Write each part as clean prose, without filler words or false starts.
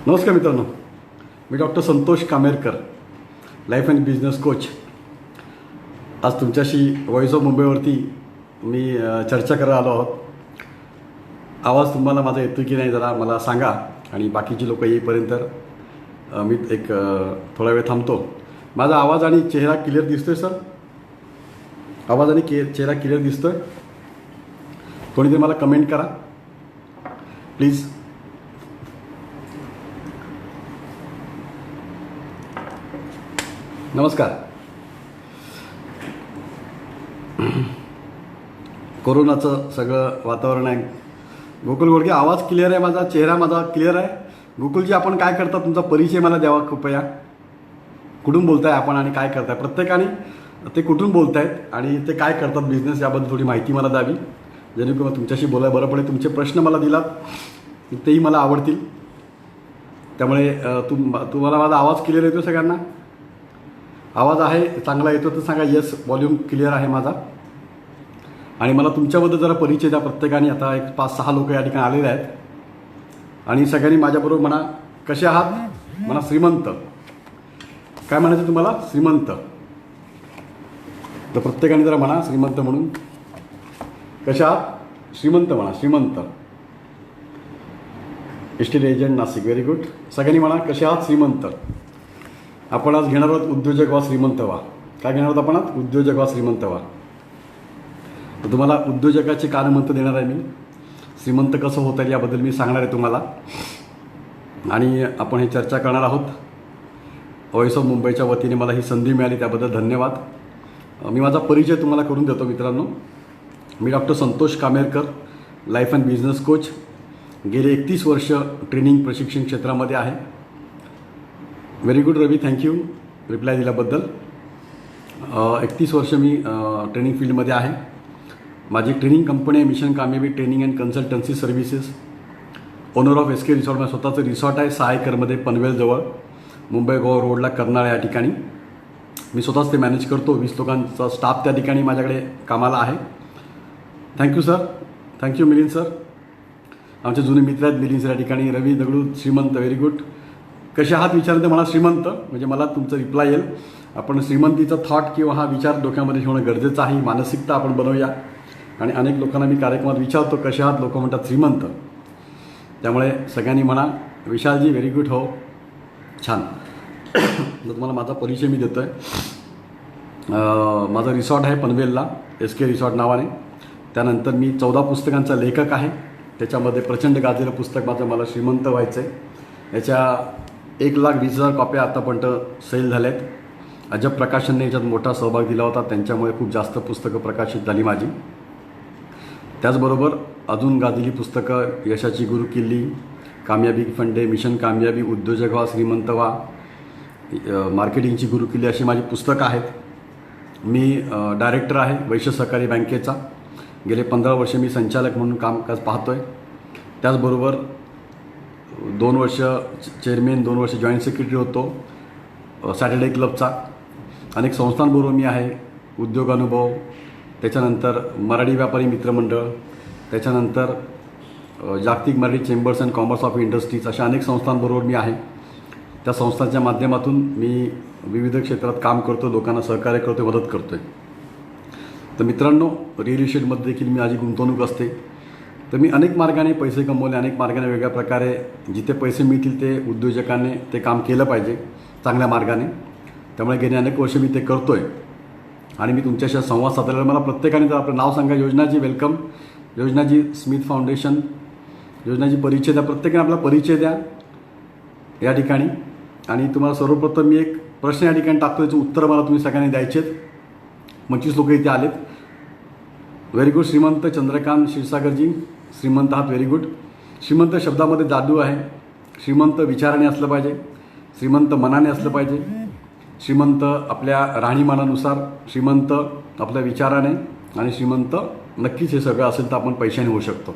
नमस्कार मित्रांनो, मी doctor Santosh Kamerkar, life and business coach. आज तुमच्याशी व्हॉइस ऑफ मुंबईवरती मी चर्चा करायला आलो आहोत. आवाज तुम्हाला माझा येतो की नाही जरा मला सांगा, आणि बाकीची लोक येईपर्यंत मी एक थोडा वेळ थांबतो. माझा आवाज आणि चेहरा क्लिअर दिसतोय सर? आवाज आणि चेहरा क्लिअर दिसतोय? कोणीतरी मला कमेंट करा प्लीज. नमस्कार. कोरोनाचं सगळं वातावरण आहे. गोकुल गोडके, आवाज क्लिअर आहे माझा, चेहरा माझा क्लिअर आहे? गोकुलजी, आपण काय करता, तुमचा परिचय मला द्यावा कृपया. कुठून बोलताय आपण आणि काय करताय? प्रत्येकाने ते कुठून बोलतायत आणि ते काय करतात बिझनेस याबद्दल थोडी माहिती मला द्यावी, जेणेकरून तुमच्याशी बोलायला बरं पडेल. तुमचे प्रश्न मला दिलात तेही मला आवडतील. त्यामुळे तुम्हाला माझा आवाज क्लिअर येतो? सगळ्यांना आवाज आहे चांगला येतो तर सांगा येस. व्हॉल्यूम क्लिअर आहे माझा. आणि मला तुमच्याबद्दल जरा परिचय द्या प्रत्येकाने. आता एक 5-6 लोक या ठिकाणी आलेले आहेत आणि सगळ्यांनी माझ्याबरोबर म्हणा, कसे आहात? म्हणा श्रीमंत. काय म्हणायचं तुम्हाला? श्रीमंत. तर प्रत्येकाने जरा म्हणा श्रीमंत म्हणून. कसे आहात? श्रीमंत म्हणा, श्रीमंत. Estate agent Nashik, very good. सगळ्यांनी म्हणा कसे आहात? श्रीमंत. आपण आज घेणार आहोत उद्योजक व्हा श्रीमंत व्हा. काय घेणार आहोत आपण आज? उद्योजक व्हा श्रीमंत व्हा. तर तुम्हाला उद्योजकाचे कानमंत्र देणार आहे मी. श्रीमंत कसं होता येईल याबद्दल मी सांगणार आहे तुम्हाला, आणि आपण हे चर्चा करणार आहोत. व्हॉइस ऑफ मुंबईच्या वतीने मला ही संधी मिळाली त्याबद्दल धन्यवाद. मी माझा परिचय तुम्हाला करून देतो मित्रांनो. मी doctor Santosh Kamerkar, life and business coach. गेले 31 वर्ष ट्रेनिंग प्रशिक्षण क्षेत्रामध्ये आहे. Very good Ravi, thank you reply दिल्याबद्दल. 31 वर्ष मी ट्रेनिंग फील्डमध्ये आहे. माझी ट्रेनिंग कंपनी आहे mission Kamyabi training and consultancy services. Owner of SK resort. माझं स्वतःचं रिसॉर्ट आहे सहायकरमध्ये, पनवेलजवळ, मुंबई गोवा रोडला, कर्नाळ या ठिकाणी. मी स्वतःच ते मॅनेज करतो. 20 लोकांचा स्टाफ त्या ठिकाणी माझ्याकडे कामाला आहे. Thank you sir, thank you Milind sir. आमचे जुने मित्र आहेत मिलिंद सर या ठिकाणी. रवी दगडू, श्रीमंत, व्हेरी गुड. कसे आहात विचारते मला श्रीमंत, म्हणजे मला तुमचं रिप्लाय येईल. आपण श्रीमंतीचा थॉट किंवा हा विचार डोक्यामध्ये ठेवणं गरजेचं आहे. मानसिकता आपण बनवूया. आणि अनेक लोकांना मी कार्यक्रमात विचारतो कसे आहात, लोक म्हणतात श्रीमंत. त्यामुळे सगळ्यांनी म्हणा विशालजी, व्हेरी गुड. हो, छान. तर तुम्हाला माझा परिचय मी देतो आहे. माझं रिसॉर्ट आहे पनवेलला, SK रिसॉर्ट नावाने. त्यानंतर मी 14 पुस्तकांचा लेखक आहे. त्याच्यामध्ये प्रचंड गाजलेलं पुस्तक माझं मला श्रीमंत व्हायचं आहे. याच्या 1,20,000 कॉप्या आतापर्यंत सेल झाल्या आहेत. अजब प्रकाशनने याच्यात मोठा सहभाग दिला होता, त्यांच्यामुळे खूप जास्त पुस्तकं प्रकाशित झाली माझी. त्याचबरोबर अजून गाजलेली पुस्तकं यशाची गुरुकिल्ली, कामयाबी फंडे, मिशन कामयाबी, उद्योजक व्हा श्रीमंत व्हा, मार्केटिंगची गुरुकिल्ली, अशी माझी पुस्तकं आहेत. मी डायरेक्टर आहे वैश्य सहकारी बँकेचा. गेले 15 वर्ष मी संचालक म्हणून कामकाज पाहतो आहे. त्याचबरोबर 2 वर्ष चेअरमॅन, 2 वर्ष जॉईंट सेक्रेटरी होतो सॅटर्डे क्लबचा. अनेक संस्थांबरोबर मी आहे. उद्योग अनुभव, त्याच्यानंतर मराठी व्यापारी मित्रमंडळ, त्याच्यानंतर जागतिक Marathi chambers and commerce of industries, अशा अनेक संस्थांबरोबर मी आहे. त्या संस्थांच्या माध्यमातून मी विविध क्षेत्रात काम करतो, लोकांना सहकार्य करतो, मदत करतो आहे. तर मित्रांनो, रिअल इस्टेटमध्ये देखील मी माझी गुंतवणूक असते. तर मी अनेक मार्गाने पैसे कमवले, अनेक मार्गाने वेगळ्या प्रकारे जिथे पैसे मिळतील ते उद्योजकाने ते काम केलं पाहिजे चांगल्या मार्गाने. त्यामुळे गेले अनेक वर्ष मी ते करतो आहे. आणि मी तुमच्याशी संवाद साधलेला. मला प्रत्येकाने जर आपलं नाव सांगा. Yojanaji welcome. Yojanaji Smith foundation. Yojanaji परिचय द्या. प्रत्येकाने आपला परिचय द्या या ठिकाणी. आणि तुम्हाला सर्वप्रथम मी एक प्रश्न या ठिकाणी टाकतो, याचं उत्तर मला तुम्ही सगळ्यांनी द्यायचे आहेत. 25 लोक इथे आलेत. Very good. श्रीमंत चंद्रकांत क्षीरसागरजी, श्रीमंत आहात, व्हेरी गुड. श्रीमंत शब्दामध्ये जादू आहे. श्रीमंत विचाराने असलं पाहिजे, श्रीमंत मनाने असलं पाहिजे, श्रीमंत आपल्या राहणीमानानुसार, श्रीमंत आपल्या विचाराने, आणि श्रीमंत नक्कीच हे सगळं असेल तर आपण पैशाने होऊ शकतो.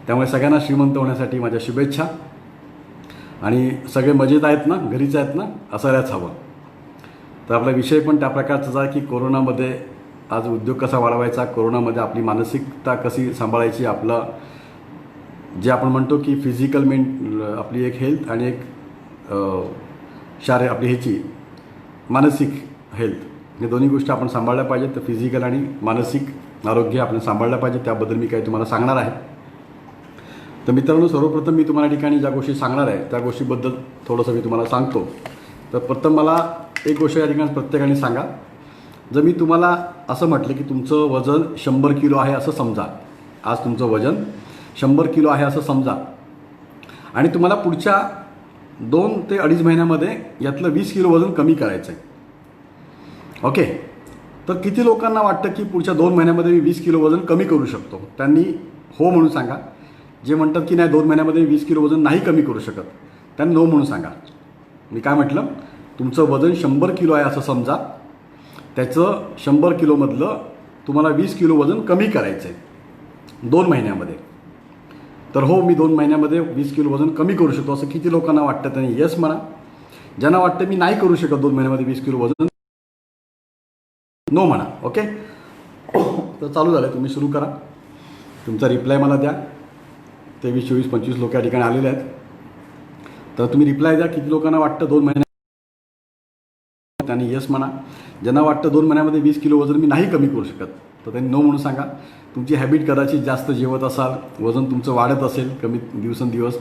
त्यामुळे सगळ्यांना श्रीमंत होण्यासाठी माझ्या शुभेच्छा. आणि सगळे मजेत आहेत ना, घरीच आहेत ना, असायलाच हवं. तर आपला विषय पण त्या प्रकारचाच आहे की कोरोनामध्ये आज उद्योग कसा वाढवायचा, कोरोनामध्ये आपली मानसिकता कशी सांभाळायची, आपलं जे आपण म्हणतो की फिजिकल आपली एक हेल्थ आणि एक आपली ह्याची मानसिक हेल्थ, हे दोन्ही गोष्टी आपण सांभाळल्या पाहिजेत. तर फिजिकल आणि मानसिक आरोग्य आपण सांभाळलं पाहिजे, त्याबद्दल मी काही तुम्हाला सांगणार आहे. तर मित्रांनो, सर्वप्रथम मी तुम्हाला ठिकाणी ज्या गोष्टी सांगणार आहे त्या गोष्टीबद्दल थोडंसं मी तुम्हाला सांगतो. तर प्रथम मला एक गोष्ट या ठिकाणी प्रत्येकाने सांगा. जर मी तुम्हाला असं म्हटलं की तुमचं वजन 100 किलो आहे असं समजा, आज तुमचं वजन 100 किलो आहे असं समजा, आणि तुम्हाला पुढच्या 2 ते 2.5 महिन्यामध्ये यातलं 20 किलो वजन कमी करायचं आहे. ओके, तर किती लोकांना वाटतं की पुढच्या 2 महिन्यामध्ये मी 20 किलो वजन कमी करू शकतो? त्यांनी हो म्हणून सांगा. जे म्हणतात की नाही 2 महिन्यामध्ये 20 किलो वजन नाही कमी करू शकत, त्यांनी नो म्हणून सांगा. मी काय म्हटलं, तुमचं वजन 100 किलो आहे असं समजा, त्याचं 100 किलोमधलं तुम्हाला 20 किलो वजन कमी करायचं आहे 2 महिन्यामध्ये. तर हो, मी 2 महिन्यामध्ये 20 किलो वजन कमी करू शकतो असं किती लोकांना वाटतं? त्यांनी येस म्हणा. ज्यांना वाटतं मी नाही करू शकत 2 महिन्यामध्ये 20 किलो वजन, नो म्हणा. ओके, तर चालू झालं, तुम्ही सुरू करा. तुमचा रिप्लाय मला द्या. 23, 24, 25 लोक या ठिकाणी आलेले आहेत. तर तुम्ही रिप्लाय द्या, किती लोकांना वाटतं 2 महिन्यात, त्यांनी येस म्हणा. ज्यांना वाटतं 2 महिन्यामध्ये 20 किलो वजन मी नाही कमी करू शकत, तर त्यांनी नो म्हणून सांगा. तुमची हॅबिट कदाचित जास्त जेवत असाल, वजन तुमचं वाढत असेल कमी दिवसेंदिवस,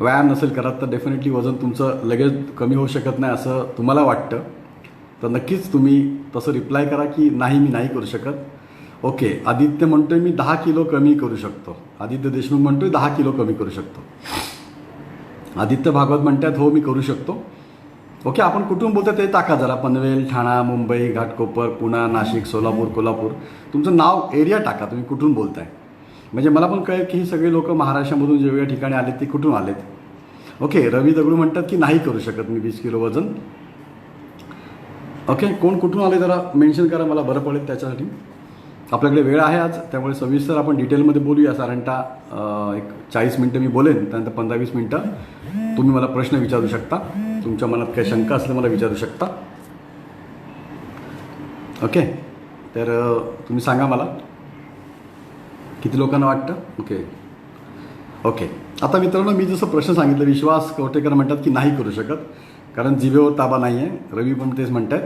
व्यायाम नसेल करत, तर डेफिनेटली वजन तुमचं लगेच कमी होऊ शकत नाही असं तुम्हाला वाटतं, तर नक्कीच तुम्ही तसं रिप्लाय करा की नाही, मी नाही करू शकत. ओके, आदित्य म्हणतोय मी 10 किलो कमी करू शकतो. आदित्य देशमुख म्हणतोय 10 किलो कमी करू शकतो. आदित्य भागवत म्हणतात हो मी करू शकतो. ओके, आपण कुठून बोलतो ते टाका जरा. पनवेल, ठाणा, मुंबई, घाटकोपर, पुणा, नाशिक, सोलापूर, कोल्हापूर, तुमचं नाव, एरिया टाका, तुम्ही कुठून बोलताय, म्हणजे मला पण कळेल की ही सगळे लोक महाराष्ट्रामधून जे वेगळ्या ठिकाणी आलेत ते कुठून आलेत. ओके, रवी दगडू म्हणतात की नाही करू शकत मी 20 किलो वजन. ओके, कोण कुठून आले जरा मेन्शन करा, मला बरं पडेल त्याच्यासाठी. आपल्याकडे वेळ आहे आज, त्यामुळे सविस्तर आपण डिटेलमध्ये बोलूया. साधारणतः एक 40 मिनटं मी बोलेन, त्यानंतर 15-20 मिनटं तुम्ही मला प्रश्न विचारू शकता. तुमच्या मनात काही शंका असल्या मला विचारू शकता. ओके, तर तुम्ही सांगा मला किती लोकांना वाटतं. ओके, आता मित्रांनो, मी जसं प्रश्न सांगितलं, विश्वास कवटेकर म्हणतात की नाही करू शकत कारण जिभेवर ताबा नाही आहे. रवी पण तेच म्हणतात.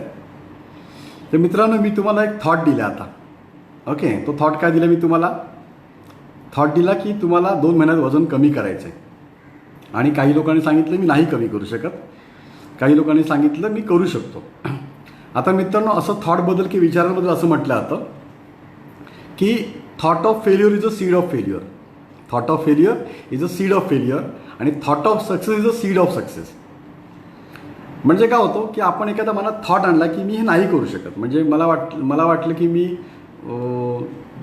तर मित्रांनो, मी तुम्हाला एक थॉट दिला आता. ओके, तो थॉट काय दिला मी तुम्हाला? थॉट दिला की तुम्हाला 2 महिन्यात वजन कमी करायचं आहे. आणि काही लोकांनी सांगितलं मी नाही कमी करू शकत, काही लोकांनी सांगितलं मी करू शकतो. आता मित्रांनो, असं थॉट बदल की विचारांबद्दल असं म्हटलं जातं की thought of failure is a seed of failure. Thought of failure is a seed of failure आणि thought of success is a seed of success. म्हणजे काय होतं की आपण एखादा मनात थॉट आणला की मी हे नाही करू शकत, म्हणजे मला वाटलं की मी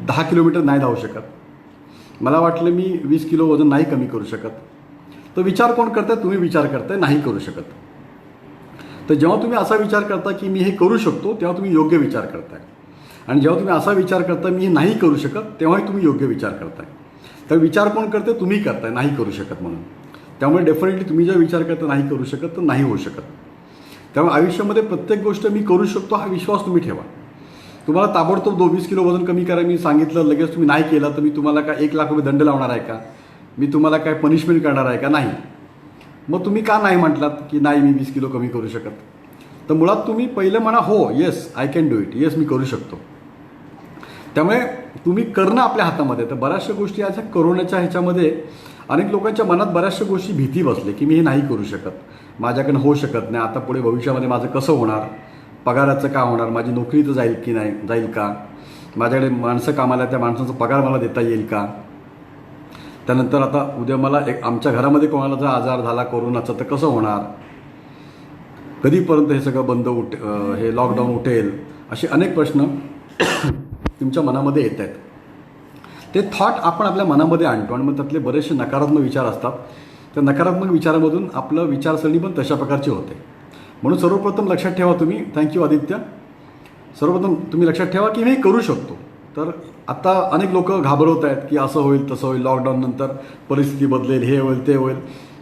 10 किलोमीटर नाही धावू शकत, मला वाटलं मी 20 किलो वजन नाही कमी करू शकत. तो विचार कोण करताय? तुम्ही विचार करताय नाही करू शकत. तर जेव्हा तुम्ही असा विचार करता की मी हे करू शकतो, तेव्हा तुम्ही योग्य विचार करताय. आणि जेव्हा तुम्ही असा विचार करता मी हे नाही करू शकत, तेव्हाही तुम्ही योग्य विचार करताय. तर विचार कोण करते? तुम्ही करताय नाही करू शकत म्हणून. त्यामुळे डेफिनेटली तुम्ही जर विचार करता नाही करू शकत तर नाही होऊ शकत. त्यामुळे आयुष्यामध्ये प्रत्येक गोष्ट मी करू शकतो हा विश्वास तुम्ही ठेवा. तुम्हाला ताबडतोब 20 किलो वजन कमी करा मी सांगितलं, लगेच तुम्ही नाही केलं तर मी तुम्हाला काय 1 लाख रुपये दंड लावणार आहे का? मी तुम्हाला काय पनिशमेंट करणार आहे का? नाही. मग तुम्ही का नाही म्हटलात की नाही मी 20 किलो कमी करू शकत? तर मुळात तुम्ही पहिलं म्हणा हो, yes I can do it, yes मी करू शकतो. त्यामुळे तुम्ही करणं आपल्या हातामध्ये. तर बऱ्याचशा गोष्टी आज कोरोनाच्या ह्याच्यामध्ये अनेक लोकांच्या मनात बऱ्याचशा गोष्टी भीती बसले की मी हे नाही करू शकत, माझ्याकडनं होऊ शकत नाही, आता पुढे भविष्यामध्ये माझं कसं होणार, पगाराचं काय होणार, माझी नोकरी तर जाईल की नाही, जाईल का, माझ्याकडे माणसं कामाला त्या माणसाचा पगार मला देता येईल का, त्यानंतर आता उद्या मला आमच्या घरामध्ये कोणाला जर आजार झाला कोरोनाचा तर कसं होणार, कधीपर्यंत हे सगळं बंद हे लॉकडाऊन उठेल, असे अनेक प्रश्न तुमच्या मनामध्ये येत आहेत. ते थॉट आपण आपल्या मनामध्ये आणतो आणि मग त्यातले बरेचसे नकारात्मक विचार असतात. त्या नकारात्मक विचारामधून आपलं विचारसरणी पण तशा प्रकारची होते. म्हणून सर्वप्रथम लक्षात ठेवा तुम्ही, थँक्यू आदित्य, सर्वप्रथम तुम्ही लक्षात ठेवा की मी करू शकतो. तर आता अनेक लोक घाबरवत आहेत की असं होईल तसं होईल, लॉकडाऊन नंतर परिस्थिती बदलेल, हे होईल ते होईल.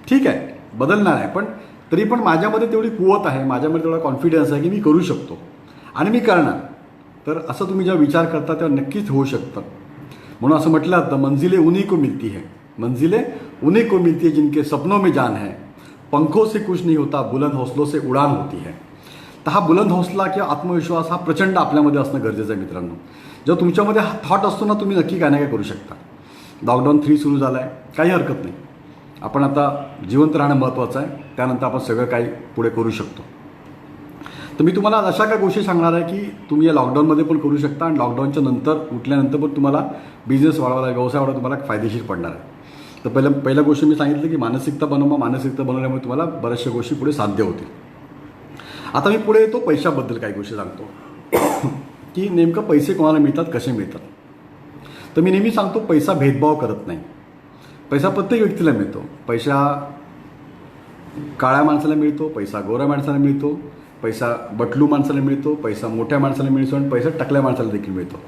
ठीक आहे, बदलणार आहे, पण तरी पण माझ्यामध्ये तेवढी कुवत आहे, माझ्यामध्ये तेवढा कॉन्फिडन्स आहे की मी करू शकतो आणि मी करणार. तर असं तुम्ही जेव्हा विचार करता तेव्हा नक्कीच होऊ शकतं. म्हणून असं म्हटलं जातं मंजिले उन्हीं को मिलती है. मंजिलें उन्हीं को मिलती है जिनके सपनों में जान है, पंखों से कुछ नहीं होता, बुलंद हौसलों से उडान होती है. तर हा बुलंद हौसला किंवा आत्मविश्वास हा प्रचंड आपल्यामध्ये असणं गरजेचं आहे मित्रांनो. जेव्हा तुमच्यामध्ये हा थॉट असतो ना, तुम्ही नक्की काय ना काय करू शकता. लॉकडाऊन 3 सुरू झाला आहे, काही हरकत नाही. आपण आता जिवंत राहणं महत्त्वाचं आहे, त्यानंतर आपण सगळं काही पुढे करू शकतो. तर मी तुम्हाला अशा काही गोष्टी सांगणार आहे की तुम्ही या लॉकडाऊनमध्ये पण करू शकता आणि लॉकडाऊनच्या नंतर उठल्यानंतर पण तुम्हाला बिझनेस वाढवायला, व्यवसाय वाढवायला तुम्हाला फायदेशीर पडणार आहे. तर पहिल्या गोष्टी मी सांगितलं की मानसिकता बनवा. मानसिकता बनवल्यामुळे तुम्हाला बऱ्याचशा गोष्टी पुढे साध्य होतील. आता मी पुढे येतो, पैशाबद्दल काही गोष्टी सांगतो की नेमकं पैसे कोणाला मिळतात, कसे मिळतात. तर मी नेहमी सांगतो, पैसा भेदभाव करत नाही. पैसा प्रत्येक व्यक्तीला मिळतो. पैसा काळ्या माणसाला मिळतो, पैसा गोऱ्या माणसाला मिळतो, पैसा बटलू माणसाला मिळतो, पैसा मोठ्या माणसाला मिळतो आणि पैसा टकल्या माणसाला देखील मिळतो.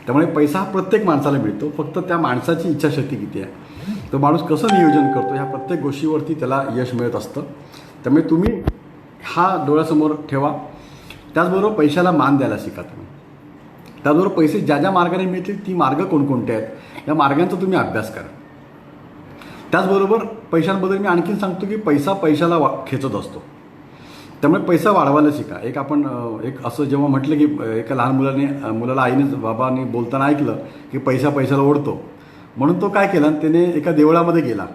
त्यामुळे पैसा हा प्रत्येक माणसाला मिळतो. फक्त त्या माणसाची इच्छाशक्ती किती आहे, तो माणूस कसं नियोजन करतो, ह्या प्रत्येक गोष्टीवरती त्याला यश मिळत असतं. त्यामुळे तुम्ही हा डोळ्यासमोर ठेवा. त्याचबरोबर पैशाला मान द्यायला शिका तुम्ही. त्याचबरोबर पैसे ज्या ज्या मार्गाने मिळतील ती मार्ग कोणकोणते आहेत, या मार्गांचा तुम्ही अभ्यास करा. त्याचबरोबर पैशांबद्दल मी आणखीन सांगतो की पैसा पैशाला खेचत असतो. त्यामुळे पैसा वाढवायला शिका. एक असं जेव्हा म्हटलं की एका लहान मुलाला आईने बाबाने बोलताना ऐकलं की पैसा पैशाला ओढतो, म्हणून तो काय केला, त्याने एका देवळामध्ये गेला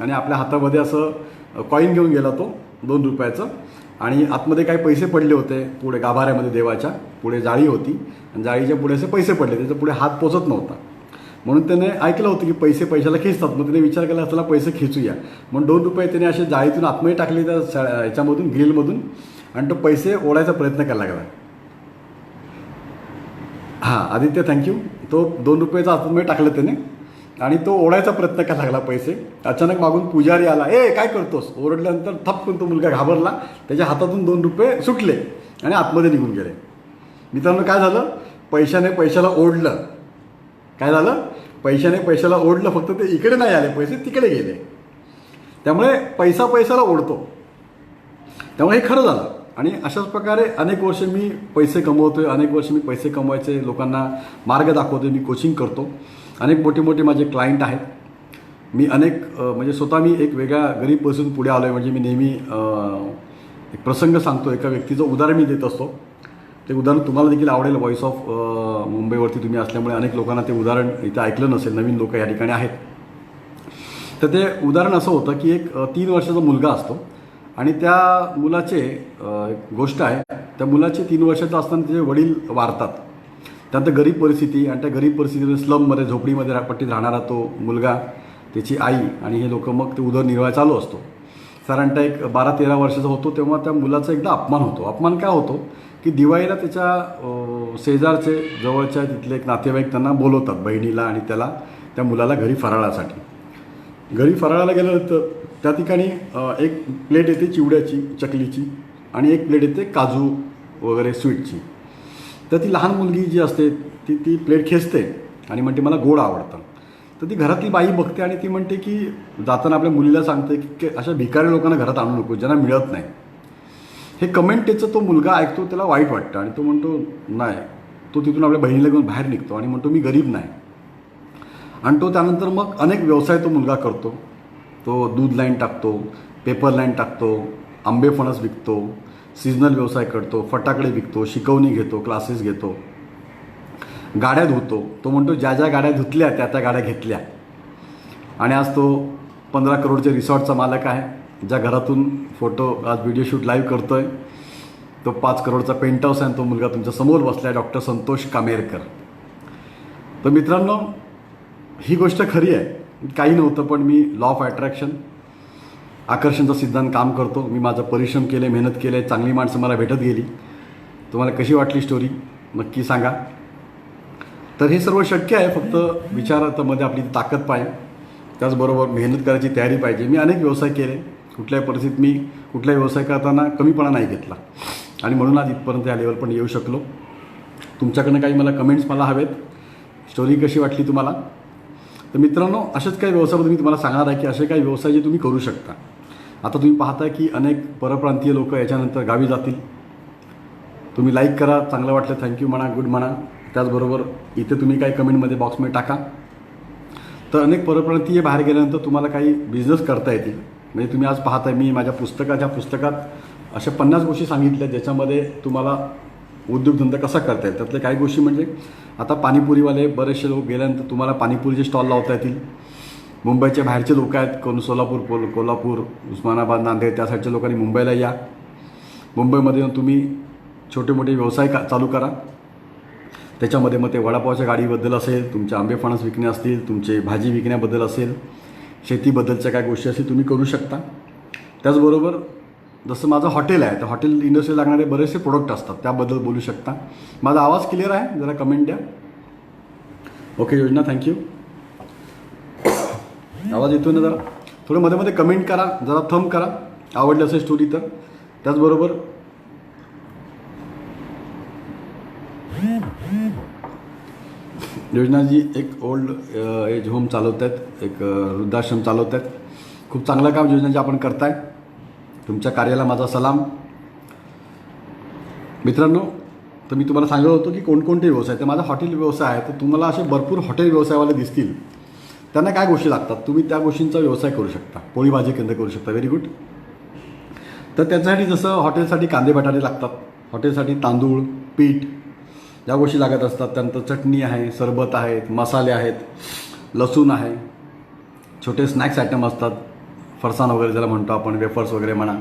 आणि आपल्या हातामध्ये असं कॉईन घेऊन गेला, तो 2 रुपयाचं, आणि आतमध्ये काही पैसे पडले होते. पुढे गाभाऱ्यामध्ये देवाच्या पुढे जाळी होती आणि जाळीच्या पुढे असे पैसे पडले, त्याच्या पुढे हात पोचत नव्हता. म्हणून त्याने ऐकलं होतं की पैसे पैशाला खेचतात. मग त्याने विचार केला, त्याला पैसे खेचूया. म्हणून 2 रुपये त्याने असे जाळीतून आतमध्ये टाकले त्या ह्याच्यामधून, ग्रिलमधून, आणि तो पैसे ओढायचा प्रयत्न करायला लागला. हां आदित्य, थँक्यू. तो 2 रुपयाचा आतमध्ये टाकलं त्याने आणि तो ओढायचा प्रयत्न करायला लागला पैसे. अचानक मागून पुजारी आला. काय करतोस, ओरडल्यानंतर थपकून तो मुलगा घाबरला. त्याच्या हातातून 2 रुपये सुटले आणि आतमध्ये निघून गेले. मित्रांनो, काय झालं, पैशाने पैशाला ओढलं. काय झालं, पैशाने पैशाला ओढलं, फक्त ते इकडे नाही आले पैसे, तिकडे गेले. त्यामुळे पैसा पैशाला ओढतो. त्यामुळे हे खरं झालं. आणि अशाच प्रकारे अनेक वर्ष मी पैसे कमवतोय, अनेक वर्ष मी पैसे कमवायचे लोकांना मार्ग दाखवतोय, मी कोचिंग करतो. अनेक मोठे मोठे माझे क्लायंट आहेत. मी म्हणजे स्वतः मी एक वेगळ्या गरीब परिस्थितीतून पुढे आलो आहे. म्हणजे मी नेहमी एक प्रसंग सांगतो, एका व्यक्तीचं उदाहरण मी देत असतो. ते उदाहरण तुम्हाला देखील आवडेल. व्हॉइस ऑफ मुंबईवरती तुम्ही असल्यामुळे अनेक लोकांना ते उदाहरण इथं ऐकलं नसेल, नवीन लोक या ठिकाणी आहेत. तर ते उदाहरण असं होतं की एक 3 वर्षाचा मुलगा असतो आणि त्या मुलाचे गोष्ट आहे, त्या मुलाचे 3 वर्षाचं असताना त्याचे वडील वारतात. त्यानंतर गरीब परिस्थिती, आणि त्या गरीब परिस्थितीमध्ये स्लममध्ये, झोपडीमध्ये पट्टीत राहणारा तो मुलगा, त्याची आई आणि हे लोक, मग ते उदरनिर्वाह चालू असतो. साधारणतः एक 12-13 वर्षाचा होतो तेव्हा त्या मुलाचा एकदा अपमान होतो. अपमान काय होतो की दिवाळीला त्याच्या शेजारचे जवळच्या तिथले एक नातेवाईक त्यांना बोलवतात, बहिणीला आणि त्याला, त्या मुलाला घरी फराळासाठी. घरी फराळाला गेल्यानंतर त्या ठिकाणी एक प्लेट येते चिवड्याची, चकलीची, आणि एक प्लेट येते काजू वगैरे स्वीटची. तर ती लहान मुलगी जी असते ती प्लेट खेचते आणि म्हणते मला गोड आवडतं. तर ती घरातली बाई बघते आणि ती म्हणते की जाताना आपल्या मुलीला सांगते की अशा भिकारी लोकांना घरात आणू नको, ज्यांना मिळत नाही. हे कमेंट त्याचं तो मुलगा ऐकतो, त्याला वाईट वाटतं आणि तो म्हणतो नाही. तो तिथून आपल्या बहिणीला घेऊन बाहेर निघतो आणि म्हणतो मी गरीब नाही. आणि तो त्यानंतर मग अनेक व्यवसाय तो मुलगा करतो. तो दूध लाईन टाकतो, पेपर लाईन टाकतो, आंबे फणस विकतो, सीजनल व्यवसाय करतो, फटाकडे विकतो, शिकवणी घेतो, क्लासेस घेतो, गाड्या धुतो. तो म्हणतो ज्या ज्या गाड्या धुतल्या त्या त्या गाड्या घेतल्या. आणि आज तो 15 करोडच्या रिसॉर्टचा मालक आहे. ज्या घरातून फोटो आज व्हिडिओ शूट लाईव्ह करतो आहे तो 5 करोडचा पेंट हाऊस आहे. तो मुलगा तुमच्या समोर बसला आहे, डॉक्टर संतोष कामेरकर. तर मित्रांनो, ही गोष्ट खरी आहे. काही नव्हतं, पण मी लॉ ऑफ अट्रॅक्शन, आकर्षणचा सिद्धांत काम करतो. मी माझा परिश्रम केले, मेहनत केले, चांगली माणसं मला भेटत गेली. तुम्हाला कशी वाटली स्टोरी नक्की सांगा. तर हे सर्व शक्य आहे, फक्त विचारामध्ये आपली ताकद पाहिजे, त्याचबरोबर मेहनत करायची तयारी पाहिजे. मी अनेक व्यवसाय केले. कुठल्याही परिस्थितीत मी कुठलाही व्यवसाय करताना कमीपणा नाही घेतला आणि म्हणून आज इथपर्यंत या लेवल पण येऊ शकलो. तुमच्याकडनं काही मला कमेंट्स मला हवेत. स्टोरी कशी वाटली तुम्हाला? तर मित्रांनो, असेच काही व्यवसायाबद्दल मी तुम्हाला सांगणार आहे की असे काही व्यवसाय जे तुम्ही करू शकता. आता तुम्ही पाहताय की अनेक परप्रांतीय लोक याच्यानंतर गावी जातील. तुम्ही लाईक करा, चांगलं वाटलं थँक्यू म्हणा, गुड म्हणा. त्याचबरोबर इथे तुम्ही काही कमेंटमध्ये बॉक्समध्ये टाका. तर अनेक परप्रांतीय बाहेर गेल्यानंतर तुम्हाला काही बिझनेस करता येतील. म्हणजे तुम्ही आज पाहताय मी माझ्या पुस्तकात अशा 50 गोष्टी सांगितल्या ज्याच्यामध्ये तुम्हाला उद्योगधंदा कसा करता येईल. त्यातल्या काही गोष्टी म्हणजे आता पाणीपुरीवाले बरेचसे लोक गेल्यानंतर तुम्हाला पाणीपुरीचे स्टॉल लावता येतील. मुंबईच्या बाहेरचे लोक आहेत, कोण कोल्हापूर, उस्मानाबाद, नांदेड त्या साईडच्या लोकांनी मुंबईला या. मुंबईमध्ये येऊन तुम्ही छोटे मोठे व्यवसाय चालू करा. त्याच्यामध्ये मग ते वडापावच्या गाडीबद्दल असेल, तुमचे आंबे फणस विकणे असतील, तुमचे भाजी विकण्याबद्दल असेल, शेतीबद्दलच्या काय गोष्टी असतील तुम्ही करू शकता. त्याचबरोबर जसं माझं हॉटेल आहे तर हॉटेल इंडस्ट्रीला लागणारे बरेचसे प्रोडक्ट असतात, त्याबद्दल बोलू शकता. माझा आवाज क्लिअर आहे? जरा कमेंट द्या. ओके योजना, थँक्यू. आवाज येतो ना? जरा थोडं मध्ये मध्ये कमेंट करा, जरा थंब करा आवडली असेल स्टोरी तर. त्याचबरोबर योजनाजी एक ओल्ड एज होम चालवत आहेत, एक वृद्धाश्रम चालवत आहेत. खूप चांगलं काम योजनाजी आपण करताय. तुमच्या कार्याला माझा सलाम. मित्रांनो, तर मी तुम्हाला सांगत होतो की कोणकोणते व्यवसाय, तर माझा हॉटेल व्यवसाय आहे. तर तुम्हाला असे भरपूर हॉटेल व्यवसायवाले दिसतील, त्यांना काय गोष्टी लागतात तुम्ही त्या गोष्टींचा व्यवसाय करू शकता. पोळी भाजी केंद्र करू शकता. Very good. तर त्याच्यासाठी जसं हॉटेलसाठी कांदे बटाटे लागतात, हॉटेलसाठी तांदूळ, पीठ या गोष्टी लागत असतात. त्यानंतर चटणी आहे, सरबत आहेत, मसाले आहेत, लसूण आहे, छोटे स्नॅक्स आयटम असतात, फरसाण वगैरे ज्याला म्हणतो आपण, वेफर्स वगैरे म्हणा,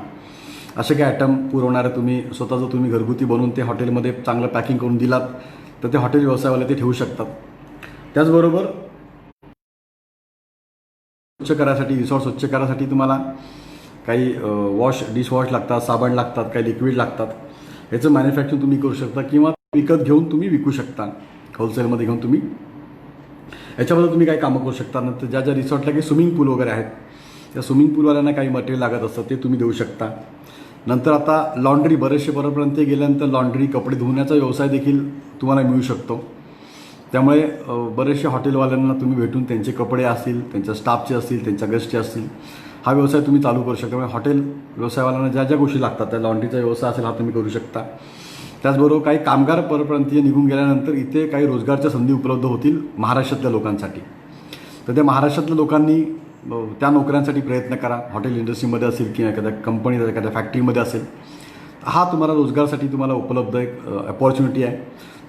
असे काही आयटम पुरवणारे तुम्ही स्वतःचं तुम्ही घरगुती बनवून ते हॉटेलमध्ये चांगलं पॅकिंग करून दिलात तर ते हॉटेल व्यवसायवाले ते ठेवू शकतात. त्याचबरोबर स्वच्छ करायसाठी, रिसॉर्ट स्वच्छ करायसाठी तुम्हाला काही डिशवॉश लागतात, साबण लागतात, काही लिक्विड लागतात. याचं मॅन्युफॅक्चरिंग तुम्ही करू शकता किंवा विकत घेऊन तुम्ही विकू शकता. होलसेलमध्ये घेऊन तुम्ही याच्यामध्ये तुम्ही काही कामं करू शकता. नंतर ज्या रिसॉर्टला काही स्विमिंग पूल वगैरे आहेत त्या स्विमिंग पूलवाल्यांना काही मटेरियल लागत असतं ते तुम्ही देऊ शकता. नंतर आता लॉन्ड्री, बरेचसे परप्रांतीय गेल्यानंतर लॉन्ड्री, कपडे धुण्याचा व्यवसाय देखील तुम्हाला मिळू शकतो. त्यामुळे बरेचसे हॉटेलवाल्यांना तुम्ही भेटून त्यांचे कपडे असतील, त्यांच्या स्टाफचे असतील, त्यांच्या गेस्टचे असतील, हा व्यवसाय तुम्ही चालू करू शकता. त्यामुळे हॉटेल व्यवसायवाल्यांना ज्या गोष्टी लागतात त्या लॉन्ड्रीचा व्यवसाय असेल हा तुम्ही करू शकता. त्याचबरोबर काही कामगार परप्रांतीय निघून गेल्यानंतर इथे काही रोजगारच्या संधी उपलब्ध होतील महाराष्ट्रातल्या लोकांसाठी. तर त्या महाराष्ट्रातल्या लोकांनी त्या नोकऱ्यांसाठी प्रयत्न करा. हॉटेल इंडस्ट्रीमध्ये असेल किंवा एखाद्या कंपनीत, एखाद्या फॅक्टरीमध्ये असेल, हा तुम्हाला रोजगारासाठी तुम्हाला उपलब्ध एक अपॉर्च्युनिटी आहे.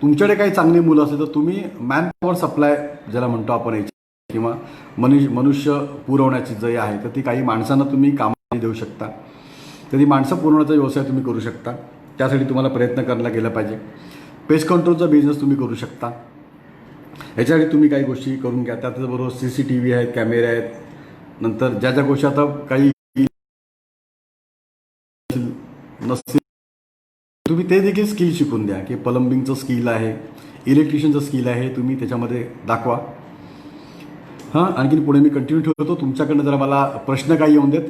तुमच्याकडे काही चांगली मुलं असेल तर तुम्ही मॅनपॉवर सप्लाय ज्याला म्हणतो आपण याची किंवा मनुष्य पुरवण्याची जी आहे तर ती काही माणसांना तुम्ही कामाला देऊ शकता. तर ती माणसं पुरवण्याचा व्यवसाय तुम्ही करू शकता. त्यासाठी तुम्हाला प्रयत्न करायला गेला पाहिजे. पेस्ट कंट्रोलचा बिझनेस तुम्ही करू शकता. याच्यासाठी तुम्ही काही गोष्टी करून घ्या. त्याचबरोबर CCTV आहेत, कॅमेरे आहेत. नंतर ज्या गोष्टी आता काही नसतील तुम्ही ते देखील स्किल शिकून द्या की प्लंबिंगचं स्किल आहे, इलेक्ट्रिशियनचं स्किल आहे, तुम्ही त्याच्यामध्ये दाखवा. आणखी पुढे मी कंटिन्यू ठेवतो. तुमच्याकडनं जरा मला प्रश्न काही येऊन देत.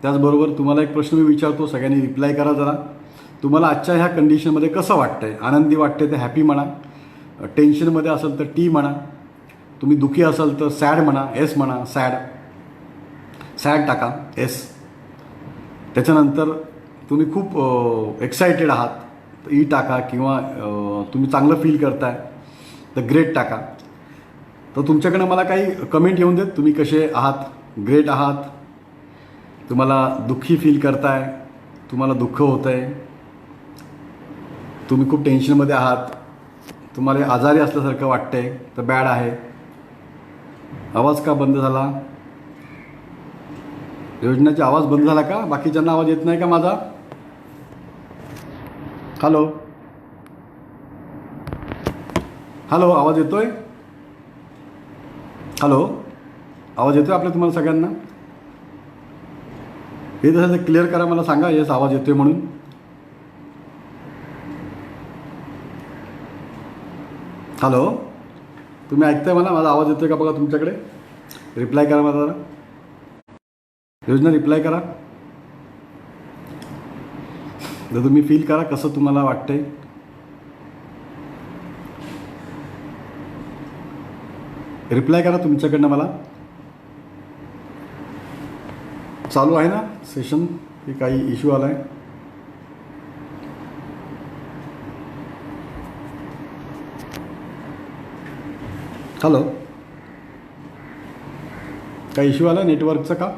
त्याचबरोबर तुम्हाला एक प्रश्न मी विचारतो, सगळ्यांनी रिप्लाय करा जरा. तुम्हाला आजच्या ह्या कंडिशनमध्ये कसं वाटतंय? आनंदी वाटते तर हॅपी म्हणा, टेन्शनमध्ये असेल तर टी म्हणा, तुम्ही दुःखी असाल तर सॅड म्हणा, एस म्हणा, सॅड टाका, एस. त्याच्यानंतर तुम्ही खूप एक्सायटेड आहात तर ई टाका किंवा तुम्ही चांगलं फील करताय तर ग्रेट टाका. तर तुमच्याकडनं मला काही कमेंट येऊन देत. तुम्ही कसे आहात? ग्रेट आहात? तुम्हाला दुःखी फील करताय? तुम्हाला दुःख होतं आहे? तुम्ही खूप टेन्शनमध्ये आहात? तुम्हाला आजारी असल्यासारखं वाटतंय तर बॅड आहे? आवाज का बंद झाला? योजनेचा आवाज बंद झाला का? बाकीच्यांना आवाज येत नाही का माझा? हॅलो हॅलो, आवाज येतोय? हॅलो, आवाज येतोय आपल्या तुम्हाला सगळ्यांना? येत असेल तर क्लिअर करा, मला सांगा येस आवाज येतोय म्हणून. हॅलो, तुम्ही ऐकताय मला? माझा आवाज येतोय का बघा तुमच्याकडे? रिप्लाय करा मला जरा. योजना रिप्लाय करा. जर तुम्ही फील करा कसं तुम्हाला वाटतंय. रिप्लाय करा तुमच्याकडनं मला. चालू आहे ना सेशन की काही इश्यू आला आहे? हॅलो काय इश्यू आला नेटवर्कचा का?